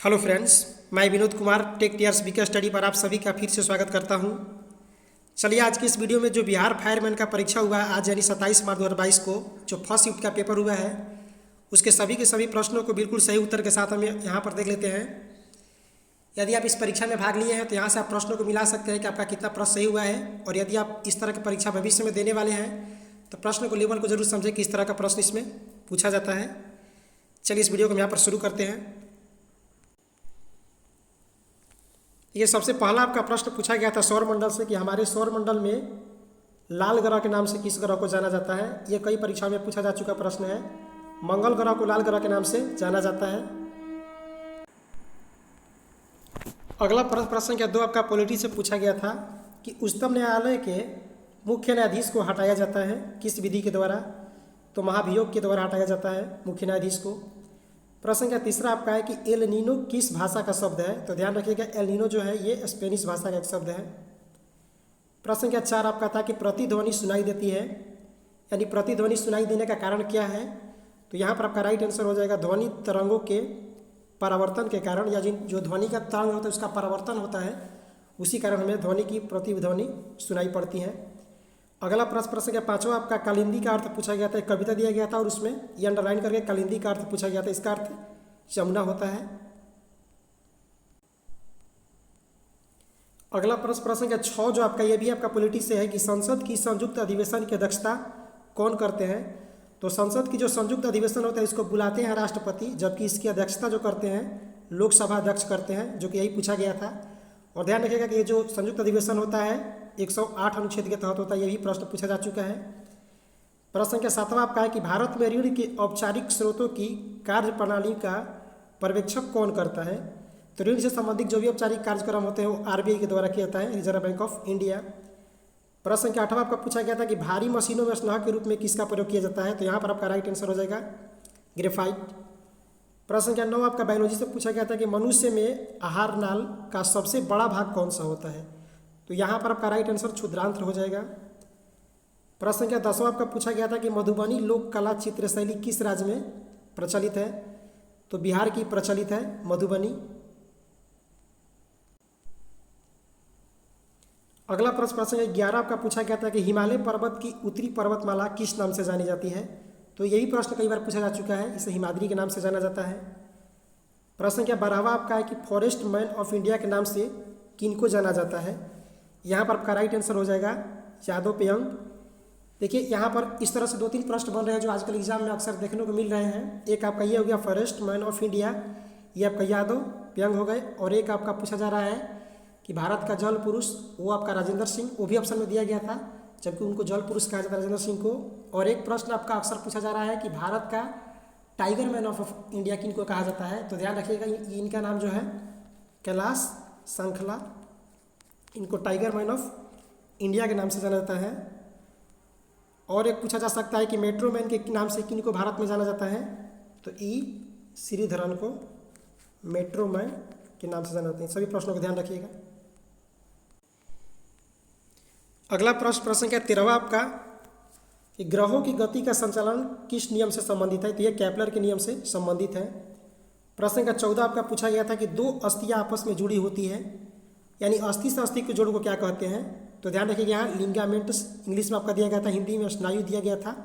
Hello friends, मैं Vinod Kumar tech TRS BK study पर आप सभी का फिर से स्वागत करता हूं। चलिए आज की इस वीडियो में जो बिहार फायरमैन का परीक्षा हुआ है आज यानी 27 मार्च 2022 को जो फर्स्ट शिफ्ट का पेपर हुआ है उसके सभी के सभी प्रश्नों को बिल्कुल सही उत्तर के साथ हम यहाँ पर देख लेते हैं। यदि आप इस परीक्षा में भाग लिए हैं तो यहाँ से आप प्रश्नों को मिला सकते हैं कि आपका कितना प्रश्न सही हुआ है, और यदि आप इस तरह की परीक्षा भविष्य में देने वाले हैं तो प्रश्न को लेवल को जरूर समझें कि इस तरह का प्रश्न इसमें पूछा जाता है। चलिए इस वीडियो को हम यहाँ पर शुरू करते हैं। ये सबसे पहला आपका प्रश्न पूछा गया था सौरमंडल से कि हमारे सौरमंडल में लाल ग्रह के नाम से किस ग्रह को जाना जाता है। ये कई परीक्षाओं में पूछा जा चुका प्रश्न है। मंगल ग्रह को लाल ग्रह के नाम से जाना जाता है। अगला प्रश्न क्या 2 आपका पॉलिटी से पूछा गया था कि उच्चतम न्यायालय के मुख्य न्यायाधीश को हटाया जाता है किस विधि के द्वारा। तो महाभियोग के द्वारा हटाया जाता है मुख्य न्यायाधीश को। प्रश्न का तीसरा आपका है कि एल नीनो किस भाषा का शब्द है। तो ध्यान रखिएगा एल नीनो जो है ये स्पेनिश भाषा का एक शब्द है। प्रश्न का 4 आपका था कि प्रतिध्वनि सुनाई देती है, यानी प्रतिध्वनि सुनाई देने का कारण क्या है। तो यहाँ पर आपका राइट आंसर हो जाएगा ध्वनि तरंगों के परावर्तन के कारण, या जो ध्वनि का तरंग होता है उसका परावर्तन होता है, उसी कारण हमें ध्वनि की प्रतिध्वनि सुनाई पड़ती है। अगला प्रश्न का 5वां आपका कालिंदी का अर्थ पूछा गया था। एक कविता दिया गया था और उसमें ये अंडरलाइन करके कालिंदी का अर्थ पूछा गया था। इसका अर्थ यमुना होता है। अगला प्रश्न का 6 जो आपका ये भी आपका पॉलिटी से है कि संसद की संयुक्त अधिवेशन की अध्यक्षता कौन करते हैं। तो संसद की जो संयुक्त अधिवेशन होता है इसको बुलाते हैं राष्ट्रपति, जबकि इसकी अध्यक्षता जो करते हैं लोकसभा अध्यक्ष करते हैं, जो कि यही पूछा गया था। और ध्यान रखिएगा कि ये जो संयुक्त अधिवेशन होता है 108 अनुच्छेद के तहत होता है। ये भी प्रश्न पूछा जा चुका है। प्रश्न के 7वां आपका है कि भारत में ऋण के औपचारिक स्रोतों की कार्य प्रणाली का पर्यवेक्षक कौन करता है। तो ऋण से संबंधित जो भी औपचारिक कार्यक्रम होते हैं वो आरबीआई के द्वारा किया जाता है, रिजर्व बैंक ऑफ इंडिया। प्रश्न के 8वां आपका पूछा गया था कि भारी मशीनों में स्नेह के रूप में किसका प्रयोग किया जाता है। तो यहाँ पर आपका राइट आंसर हो जाएगा ग्रेफाइट। प्रश्न के 9 आपका बायोलॉजी से पूछा गया था कि मनुष्य में आहार नाल का सबसे बड़ा भाग कौन सा होता है। तो यहाँ पर आपका राइट आंसर क्षुद्रांत्र हो जाएगा। प्रश्न का 10वां आपका पूछा गया था कि मधुबनी लोक कला चित्र शैली किस राज्य में प्रचलित है। तो बिहार की प्रचलित है मधुबनी। अगला प्रश्न का 11 आपका पूछा गया था कि हिमालय पर्वत की उत्तरी पर्वतमाला किस नाम से जानी जाती है। तो यही प्रश्न कई बार पूछा जा चुका है, इसे हिमाद्री के नाम से जाना जाता है। प्रश्न का 12वां आपका है कि फॉरेस्ट मैन ऑफ इंडिया के नाम से किनको जाना जाता है। यहाँ पर आपका राइट आंसर हो जाएगा यादव पेयंग। देखिए यहाँ पर इस तरह से 2-3 प्रश्न बन रहे हैं जो आजकल एग्जाम में अक्सर देखने को मिल रहे हैं। एक आपका ये हो गया फॉरेस्ट मैन ऑफ इंडिया, ये आपका यादव पेयंग हो गए। और एक आपका पूछा जा रहा है कि भारत का जल पुरुष, वो आपका राजेंद्र सिंह, वो भी ऑप्शन में दिया गया था, जबकि उनको जल पुरुष कहा जाता है राजेंद्र सिंह को। और एक प्रश्न आपका अक्सर पूछा जा रहा है कि भारत का टाइगर मैन ऑफ इंडिया किनको कहा जाता है। तो ध्यान रखिएगा इनका नाम जो है कैलाश संखला, इनको टाइगर मैन ऑफ इंडिया के नाम से जाना जाता है। और एक पूछा जा सकता है कि मेट्रो मैन के नाम से किनको भारत में जाना जाता है। तो ई श्रीधरन को मेट्रो मैन के नाम से जाना जाता है। सभी प्रश्नों का ध्यान रखिएगा। अगला प्रश्न का 13वां आपका कि ग्रहों की गति का संचालन किस नियम से संबंधित है। तो यह केपलर के नियम से संबंधित है। प्रश्न का 14 आपका पूछा गया था कि 2 अस्थियां आपस में जुड़ी होती है, यानी अस्थि से अस्थि के जोड़ को क्या कहते हैं। तो ध्यान रखिएगा यहाँ लिंगामेंट्स इंग्लिश में आपका दिया गया था, हिंदी में स्नायु दिया गया था।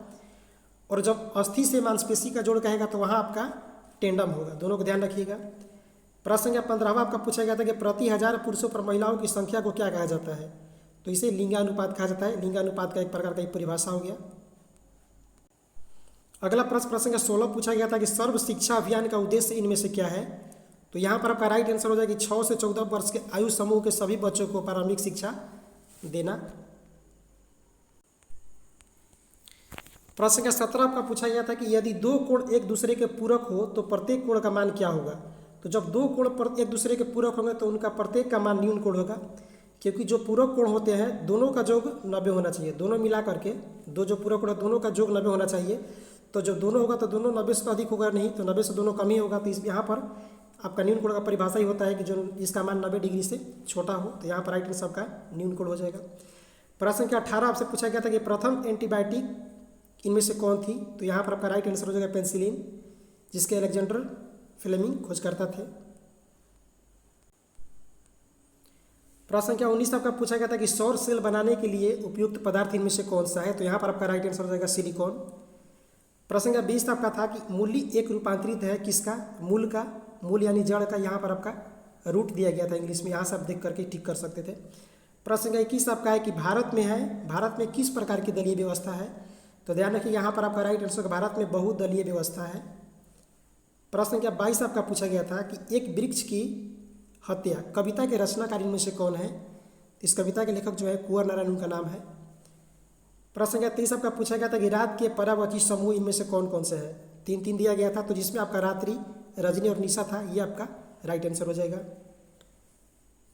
और जब अस्थि से मांसपेशी का जोड़ कहेगा तो वहाँ आपका टेंडम होगा। दोनों को ध्यान रखिएगा। प्रश्न का 15वां आपका पूछा गया था कि प्रति 1000 पुरुषों पर महिलाओं की संख्या को क्या कहा जाता है। तो इसे लिंगानुपात कहा जाता है। लिंगानुपात का एक प्रकार का परिभाषा हो गया। अगला प्रश्न का 16 पूछा गया था कि सर्व शिक्षा अभियान का उद्देश्य इनमें से क्या है। तो यहाँ पर आपका राइट आंसर हो जाएगा कि 6 से 14 वर्ष के आयु समूह के सभी बच्चों को प्रारंभिक शिक्षा देना। प्रश्न का 17 आपका पूछा गया था कि यदि 2 कोण एक दूसरे के पूरक हो तो प्रत्येक कोण का मान क्या होगा। तो जब 2 कोण एक दूसरे के पूरक होंगे तो उनका प्रत्येक का मान न्यून कोण होगा, क्योंकि जो पूरक कोण होते हैं दोनों का योग 90 होना चाहिए। दोनों मिला करके जो पूरक कोण है दोनों का योग 90 होना चाहिए। तो जब दोनों होगा तो दोनों 90 से अधिक होगा नहीं, तो 90 से दोनों कम ही होगा। तो इस यहाँ पर आपका न्यून कोण का परिभाषा ही होता है कि जो जिसका मान 90 डिग्री से छोटा हो। तो यहाँ पर राइट आंसर का न्यून कोण हो जाएगा। प्रश्न का 18 आपसे पूछा गया था कि प्रथम एंटीबायोटिक इनमें से कौन थी। तो यहाँ पर आपका राइट आंसर हो जाएगा पेनिसिलिन, जिसके अलेक्जेंडर फ्लेमिंग खोजकर्ता थे। प्रश्न संख्या 19 आपका पूछा गया था कि सौर सेल बनाने के लिए उपयुक्त पदार्थ इनमें से कौन सा है, तो यहाँ पर आपका राइट आंसर हो जाएगा सिलिकॉन। प्रश्न संख्या 20 आपका था कि मूल्य एक रूपांतरित है किसका, मूल का, मूल यानी जड़ का, यहाँ पर आपका रूट दिया गया था इंग्लिश में, यहाँ से आप देख करके ठीक कर सकते थे। प्रश्न संख्या 21 आपका है कि भारत में है, भारत में किस प्रकार की दलीय व्यवस्था है, तो ध्यान रखिए यहाँ पर आपका राइट आंसर भारत में बहुदलीय व्यवस्था है। प्रश्न संख्या 22 आपका पूछा गया था कि एक वृक्ष की हत्या कविता के रचनाकार इनमें से कौन है, इस कविता के लेखक जो है कुंवर नारायण उनका नाम है। प्रश्न संख्या 23 आपका पूछा गया था कि रात के परावची समूह इनमें से कौन कौन से है, तीन तीन दिया गया था, तो जिसमें आपका रात्रि, रजनी और निशा था, ये आपका राइट आंसर हो जाएगा।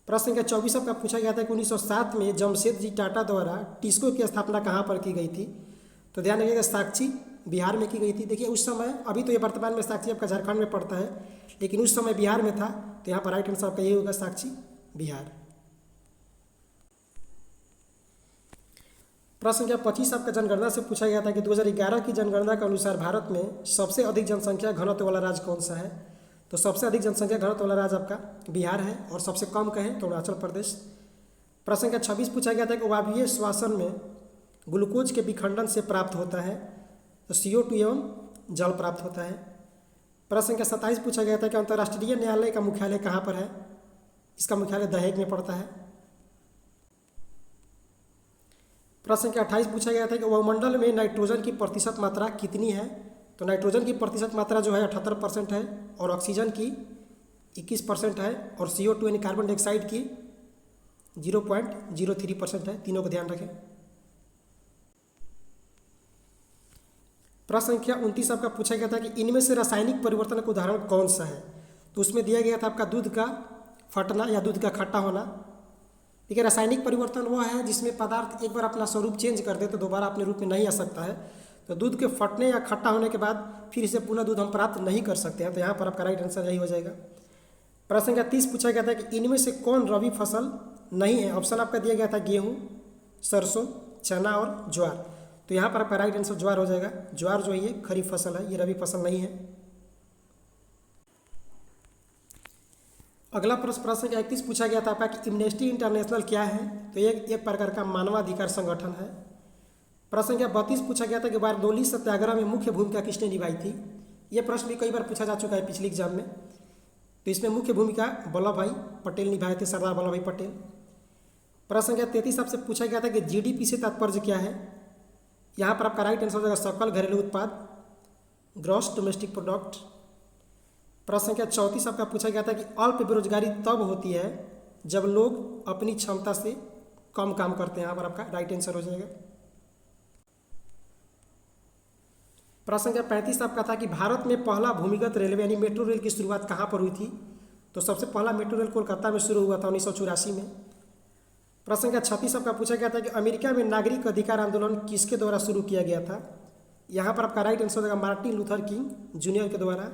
प्रश्न संख्या 24 आपका पूछा गया था कि 1907 में जमशेदजी टाटा द्वारा टिस्को की स्थापना कहाँ पर की गई थी, तो ध्यान रखिएगा साक्षी बिहार में की गई थी। देखिए उस समय, अभी तो ये वर्तमान में साक्षी आपका झारखंड में पड़ता है, लेकिन उस समय बिहार में था, तो यहाँ पर राइट आंसर आपका ये होगा साक्षी बिहार। प्रश्न संख्या 25 आपका जनगणना से पूछा गया था कि 2011 की जनगणना के अनुसार भारत में सबसे अधिक जनसंख्या घनत्व वाला राज्य कौन सा है, तो सबसे अधिक जनसंख्या घनत्व वाला राज्य आपका बिहार है, और सबसे कम कहें तो अरुणाचल प्रदेश। प्रश्न संख्या 26 पूछा गया था कि वायवीय श्वसन में ग्लूकोज के विखंडन से प्राप्त होता है, तो CO2 एवं जल प्राप्त होता है। प्रश्न संख्या 27 पूछा गया था कि अंतर्राष्ट्रीय न्यायालय का मुख्यालय कहाँ पर है, इसका मुख्यालय दहेग में पड़ता है। प्रश्न संख्या 28 पूछा गया था कि वायुमंडल में नाइट्रोजन की प्रतिशत मात्रा कितनी है, तो नाइट्रोजन की प्रतिशत मात्रा जो है 78% है, और ऑक्सीजन की 21% है, और CO2 यानी कार्बन डाइऑक्साइड की 0.03% है। तीनों को ध्यान रखें। प्रश्न संख्या 29 आपका पूछा गया था कि इनमें से रासायनिक परिवर्तन का उदाहरण कौन सा है, तो उसमें दिया गया था आपका दूध का फटना या दूध का खट्टा होना। देखिए रासायनिक परिवर्तन वो है जिसमें पदार्थ एक बार अपना स्वरूप चेंज कर दे तो दोबारा अपने रूप में नहीं आ सकता है, तो दूध के फटने या खट्टा होने के बाद फिर इसे पुनः दूध हम प्राप्त नहीं कर सकते हैं, तो यहाँ पर आपका राइट आंसर यही हो जाएगा। प्रश्न संख्या 30 पूछा गया था कि इनमें से कौन रबी फसल नहीं है, ऑप्शन आपका दिया गया था गेहूँ, सरसों, चना और ज्वार, तो यहाँ पर आपका राइट आंसर ज्वार हो जाएगा। ज्वार जो है ये खरीफ फसल है, ये रबी फसल नहीं है। अगला प्रश्न संख्या 31 पूछा गया था आपका कि एम्नेस्टी इंटरनेशनल क्या है, तो ये एक प्रकार का मानवाधिकार संगठन है। प्रश्न संख्या 32 पूछा गया था कि बारदोली सत्याग्रह में मुख्य भूमिका किसने निभाई थी, ये प्रश्न भी कई बार पूछा जा चुका है पिछले एग्जाम में, तो इसमें मुख्य भूमिका वल्लभ भाई पटेल निभाए थे, सरदार वल्लभ भाई पटेल। प्रश्न संख्या 33 आपसे पूछा गया था कि GDP से तात्पर्य क्या है, यहाँ पर आपका राइट आंसर हो जाएगा सकल घरेलू उत्पाद, ग्रॉस डोमेस्टिक प्रोडक्ट। प्रश्न संख्या 34 आपका पूछा गया था कि अल्प बेरोजगारी तब होती है जब लोग अपनी क्षमता से कम काम करते हैं, यहाँ पर आपका राइट आंसर हो जाएगा। प्रश्न संख्या 35 आपका था कि भारत में पहला भूमिगत रेलवे यानी मेट्रो रेल की शुरुआत कहाँ पर हुई थी, तो सबसे पहला मेट्रो रेल कोलकाता में शुरू हुआ था 1984 में। प्रश्न संख्या 36 आपका पूछा गया था कि अमेरिका में नागरिक अधिकार आंदोलन किसके द्वारा शुरू किया गया था, यहाँ पर आपका राइट आंसर हो जाएगा मार्टिन लूथर किंग जूनियर के द्वारा।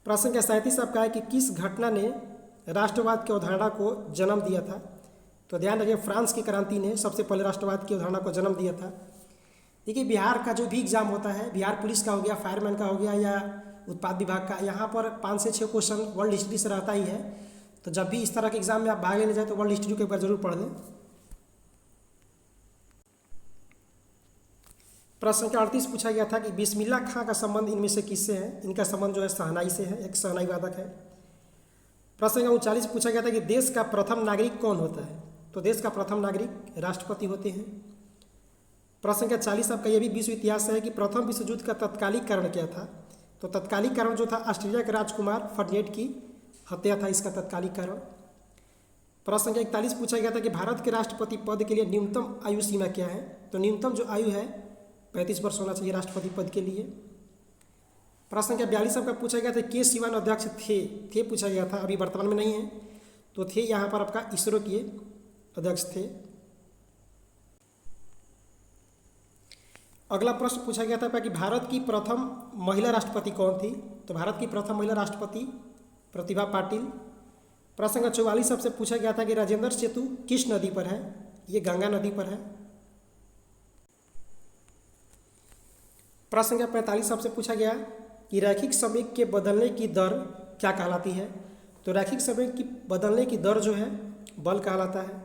प्रश्न संख्या 37 आपका है कि किस घटना ने राष्ट्रवाद की अवधारणा को जन्म दिया था, तो ध्यान रखिए फ्रांस की क्रांति ने सबसे पहले राष्ट्रवाद की अवधारणा को जन्म दिया था। देखिए बिहार का जो भी एग्जाम होता है, बिहार पुलिस का हो गया, फायरमैन का हो गया या उत्पाद विभाग का, यहाँ पर 5 से 6 क्वेश्चन वर्ल्ड हिस्ट्री से रहता ही है, तो जब भी इस तरह के एग्जाम में आप भाग लेने जाए तो वर्ल्ड हिस्ट्री को एक बार जरूर पढ़ लें। प्रश्न संख्या 38 पूछा गया था कि बिस्मिल्लाह खां का संबंध इनमें से किससे है, इनका संबंध जो है शहनाई से है, एक शहनाई वादक है। प्रश्न संख्या 39 पूछा गया था कि देश का प्रथम नागरिक कौन होता है, तो देश का प्रथम नागरिक राष्ट्रपति होते हैं। प्रश्न संख्या 40 आपका यह भी विश्व इतिहास है कि प्रथम विश्व युद्ध का तत्कालिक कारण क्या था, तो तत्कालिक कारण जो था ऑस्ट्रेलिया के राजकुमार फर्डिनेंड की हत्या था इसका तत्कालिक कारण। प्रश्न संख्या 41 पूछा गया था कि भारत के राष्ट्रपति पद के लिए न्यूनतम आयु सीमा क्या है, तो न्यूनतम जो आयु है 35 वर्ष होना चाहिए राष्ट्रपति पद के लिए। प्रश्न संख्या 42 आपका पूछा गया था के सिवान अध्यक्ष थे पूछा गया था, अभी वर्तमान में नहीं है, तो थे यहाँ पर आपका इसरो के अध्यक्ष थे। अगला प्रश्न पूछा गया था कि भारत की प्रथम महिला राष्ट्रपति कौन थी, तो भारत की प्रथम महिला राष्ट्रपति प्रतिभा पाटिल। प्रश्न संख्या 44 आपसे पूछा गया था कि राजेंद्र सेतु किस नदी पर है, ये गंगा नदी पर है। प्रश्न संख्या 45 आपसे पूछा गया कि रैखिक समय के बदलने की दर क्या कहलाती है, तो रैखिक समय की बदलने की दर जो है बल कहलाता है।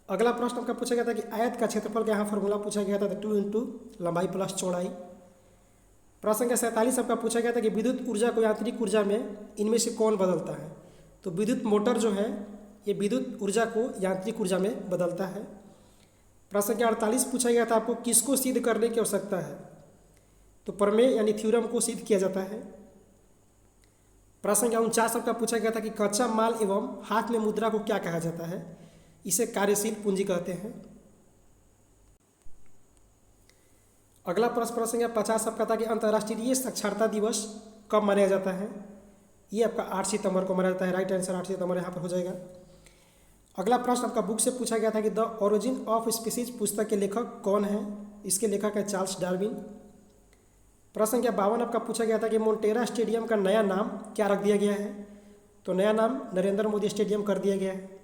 अगला प्रश्न आपका पूछा गया था कि आयत का क्षेत्रफल का यहाँ फॉर्मूला पूछा गया था, तो 2 इंटू लंबाई प्लस चौड़ाई। प्रश्न का 47 आपका पूछा गया था कि विद्युत ऊर्जा को यांत्रिक ऊर्जा में इनमें से कौन बदलता है। तो विद्युत मोटर जो है ये विद्युत ऊर्जा को यांत्रिक ऊर्जा में बदलता है। प्रश्न का 48 पूछा गया था आपको किसको सिद्ध करने की आवश्यकता है। तो प्रमेय यानी थ्योरम को सिद्ध किया जाता है। प्रश्न का 49 आपका पूछा गया था कि कच्चा माल एवं हाथ में मुद्रा को क्या कहा जाता है। इसे कार्यशील पूंजी कहते हैं। अगला प्रश्न का 50 आपका था कि अंतर्राष्ट्रीय साक्षरता दिवस कब मनाया जाता है। ये आपका 8 सितंबर को मनाया जाता है। राइट आंसर 8 सितंबर यहाँ पर हो जाएगा। अगला प्रश्न आपका बुक से पूछा गया था कि द ओरिजिन ऑफ स्पीसीज पुस्तक के लेखक कौन है। इसके लेखक है चार्ल्स डार्विन। प्रश्न क्या 52 आपका पूछा गया था कि मोन्टेरा स्टेडियम का नया नाम क्या रख दिया गया है। तो नया नाम नरेंद्र मोदी स्टेडियम कर दिया गया है।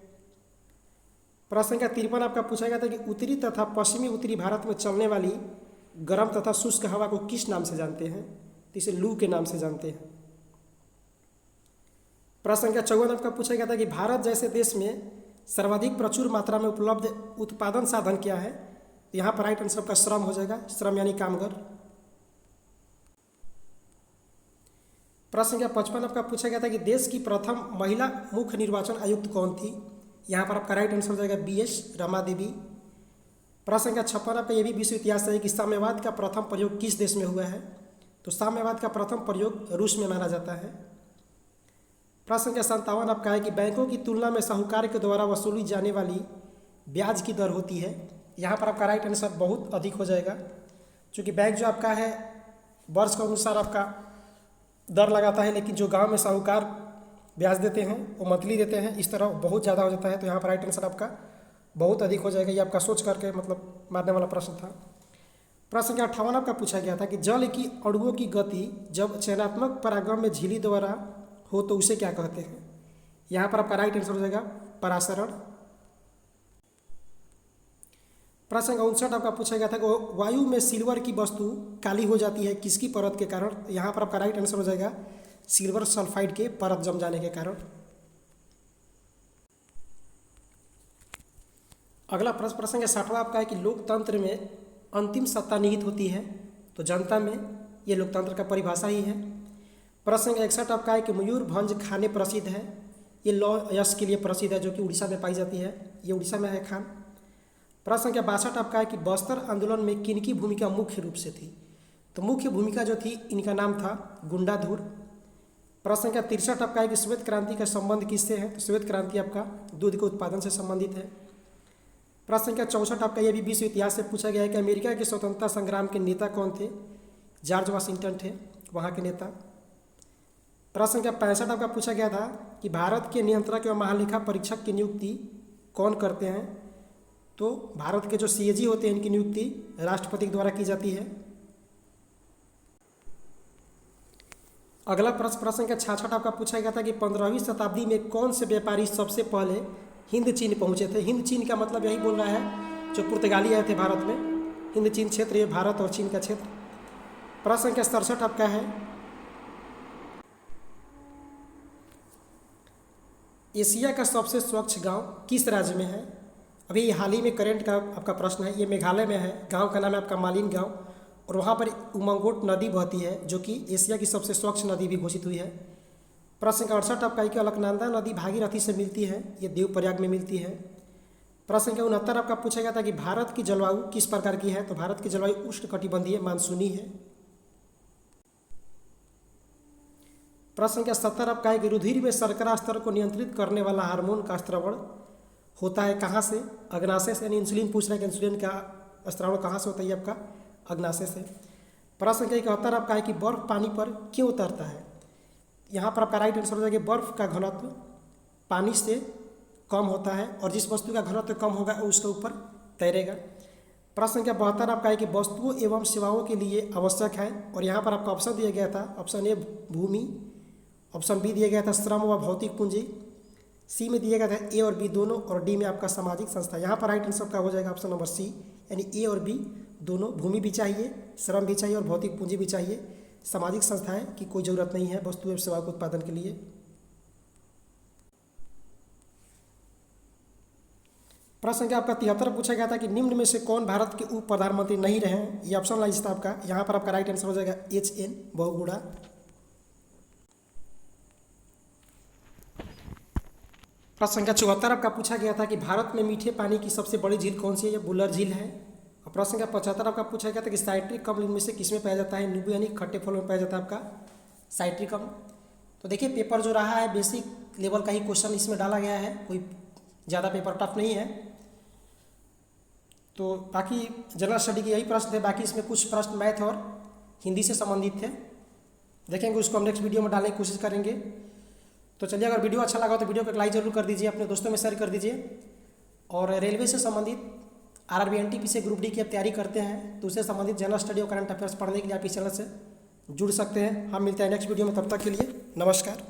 प्रश्न का 53 आपका पूछा गया था कि उत्तरी तथा पश्चिमी उत्तरी भारत में चलने वाली गर्म तथा शुष्क हवा को किस नाम से जानते हैं। तो इसे लू के नाम से जानते हैं। प्रश्न का 54 आपका पूछा गया था कि भारत जैसे देश में सर्वाधिक प्रचुर मात्रा में उपलब्ध उत्पादन साधन क्या है। यहाँ पर राइट आंसर का श्रम हो जाएगा। श्रम यानी कामगर। प्रश्न का 55 आपका पूछा गया था कि देश की प्रथम महिला मुख्य निर्वाचन आयुक्त कौन थी। यहाँ पर आपका राइट आंसर हो जाएगा BS रमा देवी। प्रश्न का 56 आपका ये भी विश्व इतिहास है कि साम्यवाद का प्रथम प्रयोग किस देश में हुआ है। तो साम्यवाद का प्रथम प्रयोग रूस में माना जाता है। प्रश्न का 57 आपका है कि बैंकों की तुलना में साहूकार के द्वारा वसूली जाने वाली ब्याज की दर होती है। यहाँ पर आपका राइट आंसर बहुत अधिक हो जाएगा, क्योंकि बैंक जो आपका है वर्ष के अनुसार आपका दर लगाता है, लेकिन जो गांव में साहूकार ब्याज देते हैं वो मंथली देते हैं, इस तरह बहुत ज़्यादा हो जाता है। तो यहाँ पर राइट आंसर आपका बहुत अधिक हो जाएगा। ये आपका सोच करके मतलब मारने वाला प्रश्न था। प्रश्न का 58 आपका पूछा गया था कि जल की अणुओं की गति जब चयनात्मक परागम में झिल्ली द्वारा हो तो उसे क्या कहते हैं। यहाँ पर आपका राइट आंसर हो जाएगा परासरण। प्रश्न का 59 आपका पूछा गया था कि वायु में सिल्वर की वस्तु काली हो जाती है किसकी परत के कारण। यहाँ पर आपका राइट आंसर हो जाएगा सिल्वर सल्फाइड के परत जम जाने के कारण। अगला प्रश्न का 60वां आपका है कि लोकतंत्र में अंतिम सत्ता निहित होती है। तो जनता में ये लोकतंत्र का परिभाषा ही है। प्रश्न का 61 आपका है कि मयूरभंज खाने प्रसिद्ध है। ये लौ यश के लिए प्रसिद्ध है, जो कि उड़ीसा में पाई जाती है। ये उड़ीसा में है खान। प्रश्न का 62 आपका है कि बस्तर आंदोलन में किनकी भूमिका मुख्य रूप से थी। तो मुख्य भूमिका जो थी इनका नाम था गुंडाधुर। प्रश्न का 63 आपका है कि श्वेत क्रांति का संबंध किससे है। तो श्वेत क्रांति आपका दूध के उत्पादन से संबंधित है। प्रश्न का 64 आपका यह भी विश्व इतिहास से पूछा गया है कि अमेरिका के स्वतंत्रता संग्राम के नेता कौन थे। जॉर्ज वाशिंगटन थे वहाँ के नेता। प्रश्न का 65 आपका पूछा गया था कि भारत के नियंत्रक एवं महालेखा परीक्षक की नियुक्ति कौन करते हैं। तो भारत के जो CAG होते हैं इनकी नियुक्ति राष्ट्रपति के द्वारा की जाती है। अगला प्रश्न का 66 आपका पूछा गया था कि 15वीं शताब्दी में कौन से व्यापारी सबसे पहले हिंद चीन पहुंचे थे। हिंद चीन का मतलब यही बोल रहा है जो पुर्तगाली आए थे भारत में। हिंद चीन क्षेत्र ये भारत और चीन का क्षेत्र। प्रश्न का 67 आपका है एशिया का सबसे स्वच्छ गांव किस राज्य में है। अभी हाल ही में करंट का आपका प्रश्न है। ये मेघालय में है। गांव का नाम है आपका मालिन गांव, और वहाँ पर उमंगोट नदी बहती है जो कि एशिया की सबसे स्वच्छ नदी भी घोषित हुई है। प्रश्न का 68 आपका है कि अलकनंदा नदी भागीरथी से मिलती है। ये देवप्रयाग में मिलती है। प्रश्न का 69 आपका पूछा गया था कि भारत की जलवायु किस प्रकार की है। तो भारत की जलवायु उष्णकटिबंधीय मानसूनी है। प्रश्न का 70 आपका है कि रुधिर में शर्करा स्तर को नियंत्रित करने वाला हार्मोन का स्रावण होता है कहाँ से। अग्नाशय से, यानी इंसुलिन पूछ रहा है कि इंसुलिन का स्रावण कहाँ से होता है। आपका अग्नाशय से। प्रश्न का 71 आपका है कि बर्फ पानी पर क्यों उतरता है। यहाँ पर आपका राइट आंसर हो जाएगा बर्फ का घनत्व पानी से कम होता है, और जिस वस्तु का घनत्व कम होगा वो उसके ऊपर तैरेगा। प्रश्न का 72 आपका है कि वस्तुओं एवं सेवाओं के लिए आवश्यक है, और यहाँ पर आपका ऑप्शन दिया गया था। ऑप्शन ए भूमि, ऑप्शन बी दिया गया था श्रम व भौतिक पूंजी, सी में दिया गया था ए और बी दोनों, और डी में आपका सामाजिक संस्था। यहाँ पर राइट आंसर का हो जाएगा ऑप्शन नंबर सी, यानी ए और बी दोनों। भूमि भी चाहिए, श्रम भी चाहिए और भौतिक पूंजी भी चाहिए। सामाजिक संस्थाएं की कोई ज़रूरत नहीं है वस्तु एवं सेवा के उत्पादन के लिए। प्रश्न संख्या आपका 73 पूछा गया था कि निम्न में से कौन भारत के उप प्रधानमंत्री नहीं रहे हैं। ये ऑप्शन लाइज था आपका, यहाँ पर आपका राइट आंसर हो जाएगा HN बहुगुणा। प्रश्न संख्या 74 आपका पूछा गया था कि भारत में मीठे पानी की सबसे बड़ी झील कौन सी है। ये बुलर झील है। और प्रश्न संख्या 75 आपका पूछा गया था कि साइट्रिक अम्ल इनमें से किसमें पाया जाता है। नींबू यानी खट्टे फलों में पाया जाता है आपका साइट्रिक अम्ल। तो देखिए पेपर जो रहा है बेसिक लेवल का ही क्वेश्चन इसमें डाला गया है, कोई ज़्यादा पेपर टफ नहीं है। तो बाकी जनरल स्टडी के यही प्रश्न थे, बाकी इसमें कुछ प्रश्न मैथ और हिंदी से संबंधित थे। देखेंगे उसको हम नेक्स्ट वीडियो में डालने की कोशिश करेंगे। तो चलिए अगर वीडियो अच्छा लगा तो वीडियो को लाइक जरूर कर दीजिए, अपने दोस्तों में शेयर कर दीजिए। और रेलवे से संबंधित RRB NTPC ग्रुप डी की अब तैयारी करते हैं तो उससे संबंधित जनरल स्टडी और करंट अफेयर्स पढ़ने के लिए आप इस चैनल से जुड़ सकते हैं। हम मिलते हैं नेक्स्ट वीडियो में, तब तक के लिए नमस्कार।